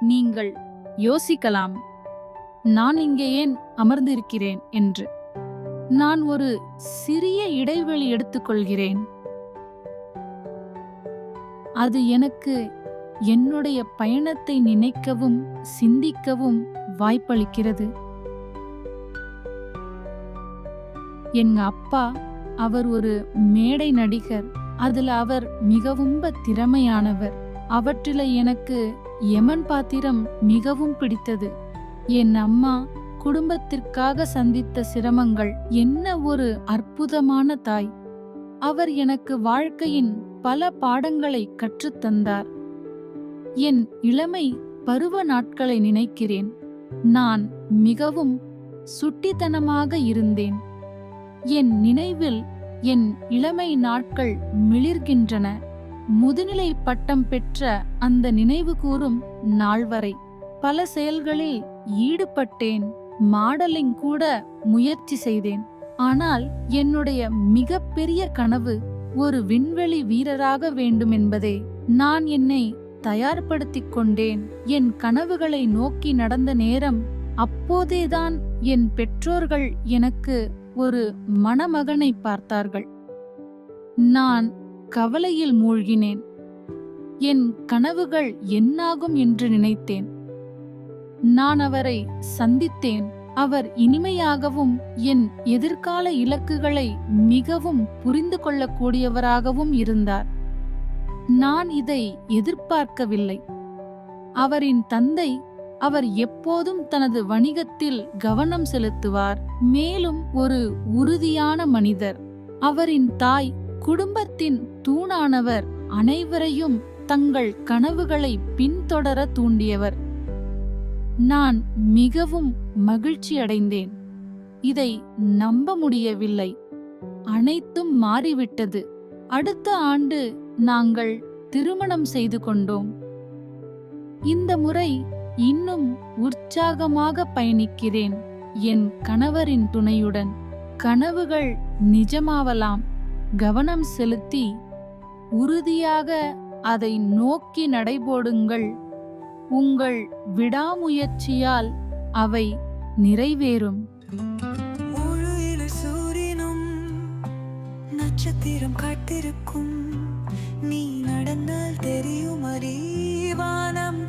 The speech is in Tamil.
நீங்கள் யோசிக்கலாம், நான் இங்கே ஏன் அமர்ந்திருக்கிறேன் என்று. நான் ஒரு சிறிய இடைவெளி எடுத்துக்கொள்கிறேன். அது எனக்கு என்னுடைய பயணத்தை நினைக்கவும் சிந்திக்கவும் வாய்ப்பளிக்கிறது. எங்க அப்பா, அவர் ஒரு மேடை நடிகர். அதுல அவர் மிகவும் திறமையானவர். அவற்றில எனக்கு யமன் பாத்திரம் மிகவும் பிடித்தது. என் அம்மா குடும்பத்திற்காக சந்தித்த சிரமங்கள். என்ன ஒரு அற்புதமான தாய்! அவர் எனக்கு வாழ்க்கையின் பல பாடங்களை கற்றுத்தந்தார். என் இளமை பருவ நாட்களை நினைக்கிறேன். நான் மிகவும் சுட்டித்தனமாக இருந்தேன். என் நினைவில் என் இளமை நாட்கள் மிளிர்கின்றன. முதுநிலை பட்டம் பெற்ற அந்த நினைவு கூறும் நாள் வரை பல செயல்களில் ஈடுபட்டேன். மாடலிங் கூட முயற்சி செய்தேன். ஆனால் என்னுடைய மிகப்பெரிய கனவு ஒரு விண்வெளி வீரராக வேண்டும் என்பதே. நான் என்னை தயார்படுத்திக் கொண்டேன். என் கனவுகளை நோக்கி நடந்த நேரம். அப்போதேதான் என் பெற்றோர்கள் எனக்கு ஒரு மணமகனை பார்த்தார்கள். நான் கவலையில் மூழ்கினேன். என் கனவுகள் என்னாகும் என்று நினைத்தேன். நான் அவரை சந்தித்தேன். அவர் இனிமையாகவும் என் எதிர்கால இலக்குகளை மிகவும் புரிந்து கொள்ளக்கூடியவராகவும் இருந்தார். நான் இதை எதிர்பார்க்கவில்லை. அவரின் தந்தை, அவர் எப்போதும் தனது வணிகத்தில் கவனம் செலுத்துவார். மேலும் ஒரு உறுதியான மனிதர். அவரின் தாய் குடும்பத்தின் தூணானவர். அனைவரையும் தங்கள் கனவுகளை பின்தொடர தூண்டியவர். நான் மிகவும் மகிழ்ச்சி அடைந்தேன். இதை நம்ப முடியவில்லை. அனைத்தும் மாறிவிட்டது. அடுத்த ஆண்டு நாங்கள் திருமணம் செய்து கொண்டோம். இந்த முறை இன்னும் உற்சாகமாக பயணிக்கிறேன் என் கணவரின் துணையுடன். கனவுகள் நிஜமாவலாம். கவனம் செலுத்தி உறுதியாக அதை நோக்கி நடைபோடுங்கள். உங்கள் விடாமுயற்சியால் அவை நிறைவேறும். முழு சூரியனும் நட்சத்திரம் காட்டிருக்கும். நீ நடந்தால் தெரியும் அறிவானம்.